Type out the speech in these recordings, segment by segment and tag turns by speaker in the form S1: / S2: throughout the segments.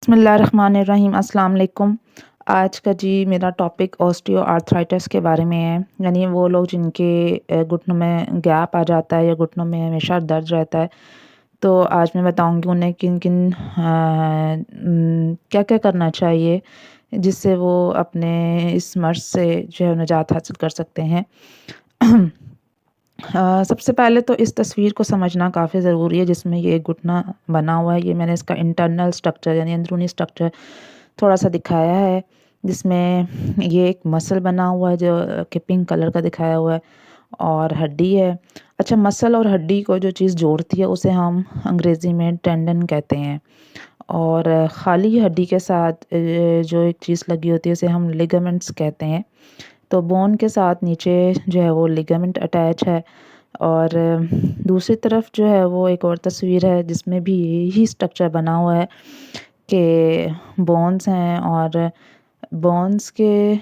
S1: बिस्मिल्लाहिर्रहमानिर्रहीम अस्सलाम वालेकुम। आज का जी मेरा टॉपिक ऑस्टियो आर्थराइटिस के बारे में है। यानी वो लोग जिनके घुटनों में गैप आ जाता है या घुटनों में हमेशा दर्द रहता है। तो आज मैं बताऊंगी उन्हें किन-किन क्या-क्या करना चाहिए जिससे वो अपने इस मर्ज़ से जो है निजात हासिल कर सकते हैं। सबसे पहले तो इस तस्वीर को समझना काफ़ी ज़रूरी है जिसमें ये घुटना बना हुआ है। ये मैंने इसका इंटरनल स्ट्रक्चर यानी अंदरूनी स्ट्रक्चर थोड़ा-सा दिखाया है, जिसमें ये एक मसल बना हुआ है जो कि पिंक कलर का दिखाया हुआ है और हड्डी है। अच्छा, मसल और हड्डी को जो चीज़ जोड़ती है उसे हम अंग्रेज़ी में टेंडन कहते हैं और खाली हड्डी के साथ जो एक चीज़ लगी होती है उसे हम लिगामेंट्स कहते हैं। तो बोन के साथ नीचे जो है वो लिगामेंट अटैच है और दूसरी तरफ जो है वो एक और तस्वीर है जिसमें भी यही स्ट्रक्चर बना हुआ है कि बोन्स हैं और बोन्स के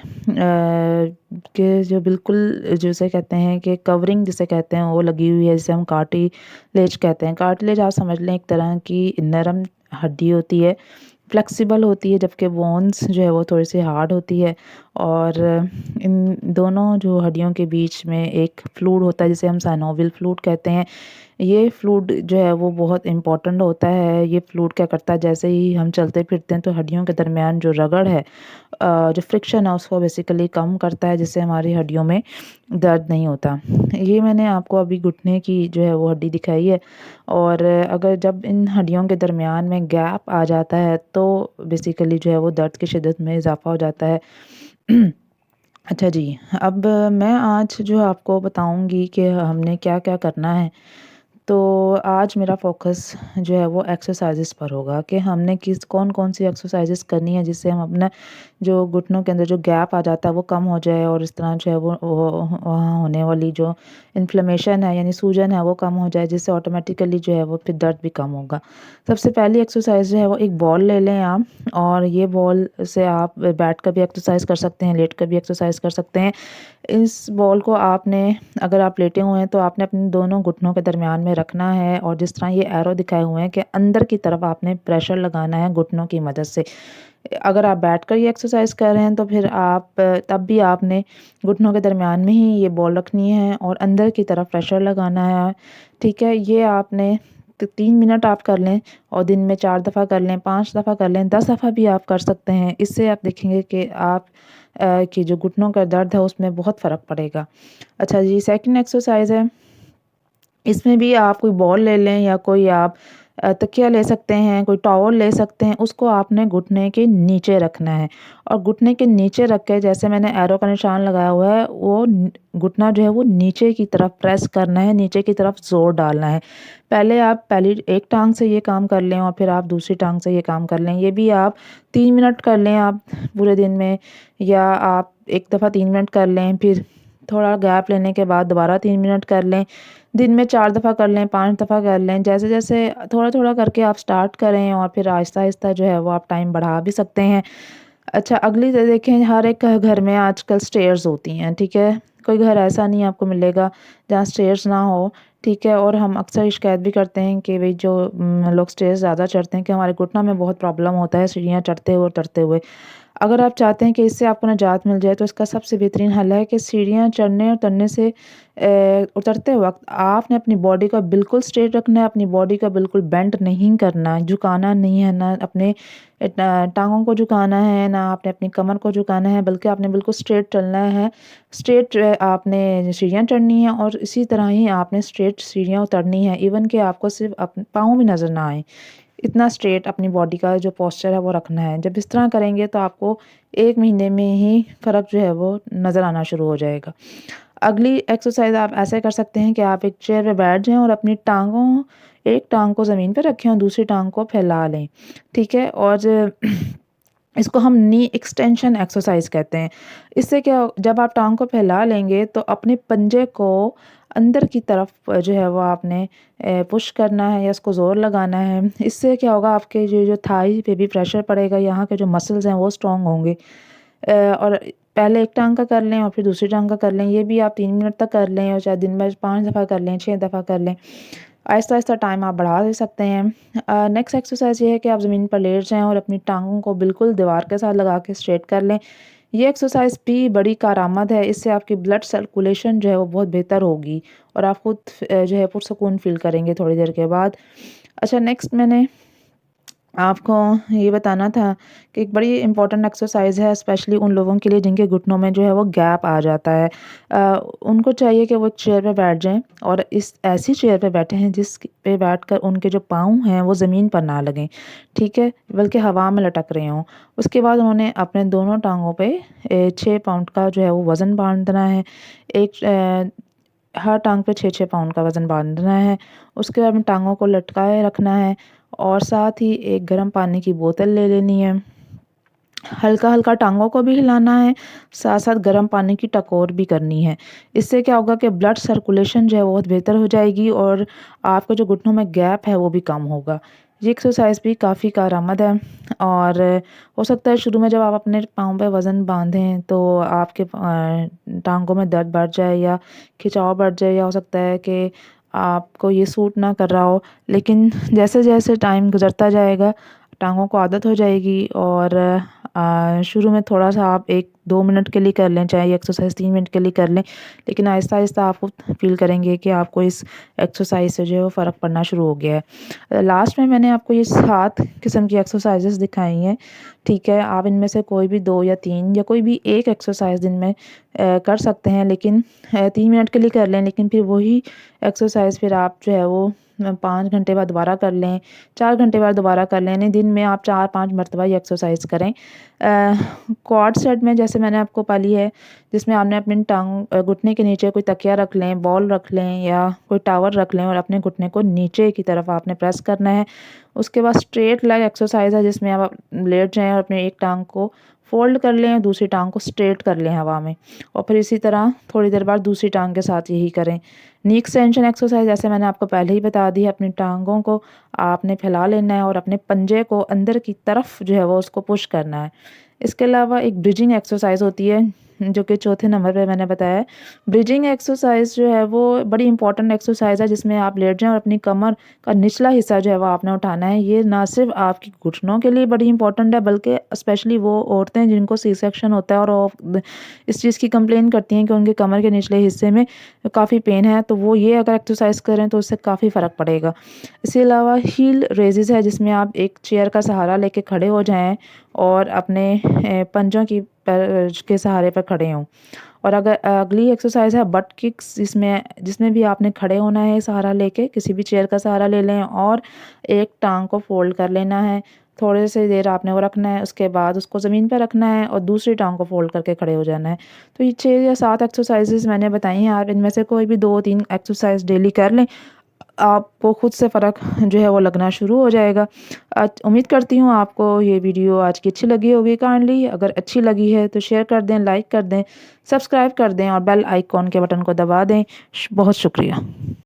S1: जो बिल्कुल जिसे कहते हैं कि कवरिंग जिसे कहते हैं वो लगी हुई है, जिसे हम कार्टिलेज कहते हैं। कार्टिलेज आप समझ लें एक तरह की नरम हड्डी होती है, फ्लेक्सिबल होती है, जबकि बोन्स जो है वो थोड़ी-सी हार्ड होती है और इन दोनों जो हड्डियों के बीच में एक फ्लूइड होता है जिसे हम साइनोवियल फ्लूइड कहते हैं। ये फ्लूइड जो है वो बहुत इम्पोर्टेंट होता है। ये फ्लूइड क्या करता है, जैसे ही हम चलते-फिरते हैं तो हड्डियों के दरमियान जो रगड़ है जो फ्रिक्शन है उसको बेसिकली कम करता है, जिससे हमारी हड्डियों में दर्द नहीं होता। ये मैंने आपको अभी घुटने की जो है वो हड्डी दिखाई है और अगर जब इन हड्डियों के दरमियान में गैप आ जाता है तो बेसिकली जो है वो दर्द की शिद्दत में इज़ाफ़ा हो जाता है। अच्छा जी, अब मैं आज जो आपको बताऊँगी कि हमने क्या-क्या करना है। तो आज मेरा फ़ोकस जो है वो एक्सरसाइज़ेस पर होगा कि हमने कौन-कौन सी एक्सरसाइज़ेस करनी है जिससे हम अपना जो घुटनों के अंदर जो गैप आ जाता है वो कम हो जाए और इस तरह जो है वो वहाँ होने वाली जो इन्फ्लेमेशन है यानी सूजन है वो कम हो जाए, जिससे ऑटोमेटिकली जो है वो फिर दर्द भी कम होगा। सबसे पहली एक्सरसाइज़ जो है वो एक बॉल ले लें आप और ये बॉल से आप बैठ कर भी एक्सरसाइज़ कर सकते हैं, लेट कर भी एक्सरसाइज़ कर सकते हैं। इस बॉल को आपने अगर आप लेटे हुए हैं तो आपने अपने दोनों घुटनों के दरमियान में रखना है और जिस तरह ये एरो दिखाए हुए हैं कि अंदर की तरफ आपने प्रेशर लगाना है घुटनों की मदद से। अगर आप बैठकर ये एक्सरसाइज कर रहे हैं तो फिर आप तब भी आपने घुटनों के दरमियान में ही ये बॉल रखनी है और अंदर की तरफ प्रेशर लगाना है। ठीक है, ये आपने 3 मिनट आप कर लें और दिन में 4 दफ़ा कर लें, 5 दफ़ा कर लें, 10 दफ़ा भी आप कर सकते हैं। इससे आप देखेंगे कि आप कि जो घुटनों का दर्द है उसमें बहुत फ़र्क पड़ेगा। अच्छा जी, सेकंड एक्सरसाइज़ है, इसमें भी आप कोई बॉल ले लें या कोई आप तकिया ले सकते हैं, कोई टॉवल ले सकते हैं, उसको आपने घुटने के नीचे रखना है और घुटने के नीचे रख के जैसे मैंने एरो का निशान लगाया हुआ है, वो घुटना जो है वो नीचे की तरफ प्रेस करना है, नीचे की तरफ ज़ोर डालना है। पहले आप पहली एक टाँग से ये काम कर लें और फिर आप दूसरी टाँग से ये काम कर लें। ये भी आप 3 मिनट कर लें आप पूरे दिन में या आप एक दफ़ा 3 मिनट कर लें, फिर थोड़ा गैप लेने के बाद दोबारा 3 मिनट कर लें। दिन में 4 दफ़ा कर लें, 5 दफ़ा कर लें। जैसे-जैसे थोड़ा-थोड़ा करके आप स्टार्ट करें और फिर आहिस्ता-आहिस्ता जो है वो आप टाइम बढ़ा भी सकते हैं। अच्छा, अगली देखें, हर एक घर में आजकल स्टेयर्स होती हैं, ठीक है? कोई घर ऐसा नहीं आपको मिलेगा जहाँ स्टेयर्स ना हो, ठीक है? और हम अक्सर ये शिकायत भी करते हैं कि भई जो लोग स्टेयर्स ज़्यादा चढ़ते हैं कि हमारे घुटनों में बहुत प्रॉब्लम होता है सीढ़ियाँ चढ़ते हुए और उतरते हुए। अगर आप चाहते हैं कि इससे आपको निजात मिल जाए तो इसका सबसे बेहतरीन हल है कि सीढ़ियाँ चढ़ने और उतरने से उतरते वक़्त आपने अपनी बॉडी को बिल्कुल स्ट्रेट रखना है, अपनी बॉडी को बिल्कुल बेंड नहीं करना है, झुकाना नहीं है, ना अपने टाँगों को झुकाना है, ना आपने अपनी कमर को झुकाना है, बल्कि आपने बिल्कुल स्ट्रेट चलना है। स्ट्रेट आपने सीढ़ियाँ चढ़नी है और इसी तरह ही आपने स्ट्रेट सीढ़ियाँ उतरनी है, इवन कि आपको सिर्फ़ पाँव भी नज़र ना आएँ। इतना स्ट्रेट अपनी बॉडी का जो पोस्चर है वो रखना है। जब इस तरह करेंगे तो आपको 1 महीने में ही फ़र्क जो है वो नज़र आना शुरू हो जाएगा। अगली एक्सरसाइज़ आप ऐसे कर सकते हैं कि आप एक चेयर पे बैठ जाएँ और अपनी एक टाँग को ज़मीन पे रखें और दूसरी टाँग को फैला लें, ठीक है? और इसको हम नी एक्सटेंशन एक्सरसाइज़ कहते हैं। इससे क्या जब आप टाँग को फैला लेंगे तो अपने पंजे को अंदर की तरफ जो है वो आपने पुश करना है या उसको ज़ोर लगाना है। इससे क्या होगा, आपके जो थाई पे भी प्रेशर पड़ेगा, यहाँ के जो मसल्स हैं वो स्ट्रॉन्ग होंगे। और पहले एक टाँग का कर लें और फिर दूसरी टाँग का कर लें। ये भी आप 3 मिनट तक कर लें और चाहे दिन में 5 दफ़ा कर लें, 6 दफ़ा कर लें। आहिस्ता-आहिस्ता टाइम आप बढ़ा दे सकते हैं। नेक्स्ट एक्सरसाइज़ ये है कि आप ज़मीन पर लेट जाएँ और अपनी टाँगों को बिल्कुल दीवार के साथ लगा के स्ट्रेट कर लें। ये एक्सरसाइज़ भी बड़ी कारआमद है, इससे आपकी ब्लड सर्कुलेशन जो है वो बहुत बेहतर होगी और आप खुद जो है पुरसुकून फ़ील करेंगे थोड़ी देर के बाद। अच्छा, नेक्स्ट मैंने आपको ये बताना था कि एक बड़ी इम्पोर्टेंट एक्सरसाइज़ है स्पेशली उन लोगों के लिए जिनके घुटनों में जो है वो गैप आ जाता है। उनको चाहिए कि वो एक चेयर पे बैठ जाएँ और इस ऐसी चेयर पे बैठे हैं जिस पे बैठकर उनके जो पाँव हैं वो ज़मीन पर ना लगें, ठीक है? बल्कि हवा में लटक रहे हों। उसके बाद उन्होंने अपने दोनों टाँगों पे 6 पाउंड का जो है वो वज़न बाँधना है। एक हर टाँग पे 6-6 पाउंड का वज़न बाँधना है। उसके बाद अपनी टाँगों को लटकाए रखना है और साथ ही एक गर्म पानी की बोतल ले लेनी है। हल्का-हल्का टाँगों को भी हिलाना है, साथ-साथ गर्म पानी की टकोर भी करनी है। इससे क्या होगा कि ब्लड सर्कुलेशन जो है बहुत बेहतर हो जाएगी और आपका जो घुटनों में गैप है वो भी कम होगा। ये एक्सरसाइज़ भी काफ़ी कारआमद है और हो सकता है शुरू में जब आप अपने पाँव पे वज़न बाँधें तो आपके टाँगों में दर्द बढ़ जाए या खिंचाव बढ़ जाए या हो सकता है कि आपको ये सूट ना कर रहा हो। लेकिन जैसे-जैसे टाइम गुज़रता जाएगा, टाँगों को आदत हो जाएगी और शुरू में थोड़ा-सा आप 1-2 मिनट के लिए कर लें, चाहे ये एक्सरसाइज़ 3 मिनट के लिए कर लें, लेकिन आहिस्ता-आहिस्ता आप खुद फ़ील करेंगे कि आपको इस एक्सरसाइज़ से जो है वो फ़र्क पड़ना शुरू हो गया है। लास्ट में मैंने आपको ये 7 किस्म की एक्सरसाइज़ेज़ दिखाई हैं, ठीक है? आप इनमें से कोई भी 2 या 3 या कोई भी एक एक्सरसाइज़ दिन में कर सकते हैं, लेकिन 3 मिनट के लिए कर लें, लेकिन फिर वही एक्सरसाइज़ फिर आप जो है वो 5 घंटे बाद दोबारा कर लें, 4 घंटे बाद दोबारा कर लें, यानी दिन में आप 4-5 मरतबा ये एक्सरसाइज़ करें। क्वाड सेट में जैसे मैंने आपको पाली है, जिसमें आपने अपनी घुटने के नीचे कोई तकिया रख लें, बॉल रख लें या कोई टॉवल रख लें और अपने घुटने को नीचे की तरफ आपने प्रेस करना है। उसके बाद स्ट्रेट लेग एक्सरसाइज़ है जिसमें आप लेट जाएँ और अपनी एक टाँग को फ़ोल्ड कर लें और दूसरी टाँग को स्ट्रेट कर लें हवा में और फिर इसी तरह थोड़ी देर बाद दूसरी टाँग के साथ यही करें। नी एक्सटेंशन एक्सरसाइज़ जैसे मैंने आपको पहले ही बता दी है, अपनी टाँगों को आपने फैला लेना है और अपने पंजे को अंदर की तरफ जो है वो उसको पुश करना है। इसके अलावा एक ब्रिजिंग एक्सरसाइज़ होती है, जो कि चौथे नंबर पे मैंने बताया है। ब्रिजिंग एक्सरसाइज़ जो है वो बड़ी इंपॉर्टेंट एक्सरसाइज़ है जिसमें आप लेट जाएँ और अपनी कमर का निचला हिस्सा जो है वो आपने उठाना है। ये ना सिर्फ़ आपकी घुटनों के लिए बड़ी इंपॉर्टेंट है बल्कि स्पेशली वो औरतें जिनको सी सेक्शन होता है और वो इस चीज़ की कंप्लेन करती हैं कि उनके कमर के निचले हिस्से में काफ़ी पेन है, तो वो ये अगर एक्सरसाइज़ करें तो उससे काफ़ी फ़र्क पड़ेगा। इसके अलावा हील रेज़ेस है जिसमें आप एक चेयर का सहारा लेके खड़े हो जाएँ और अपने पंजों की पैर के सहारे पर खड़े हों। और अगर अगली एक्सरसाइज़ है बट किक्स, जिसमें जिसमें भी आपने खड़े होना है सहारा लेके, किसी भी चेयर का सहारा ले लें और एक टाँग को फ़ोल्ड कर लेना है। थोड़ी सी देर आपने वो रखना है, उसके बाद उसको ज़मीन पे रखना है और दूसरी टाँग को फ़ोल्ड करके खड़े हो जाना है। तो ये 6 या 7 एक्सरसाइज़ेज़ मैंने बताई हैं, आप इनमें से कोई भी 2-3 एक्सरसाइज़ डेली कर लें, आपको खुद से फ़र्क जो है वो लगना शुरू हो जाएगा। उम्मीद करती हूँ आपको ये वीडियो आज की अच्छी लगी होगी। काइंडली अगर अच्छी लगी है तो शेयर कर दें, लाइक कर दें, सब्सक्राइब कर दें और बेल आइकॉन के बटन को दबा दें। बहुत शुक्रिया।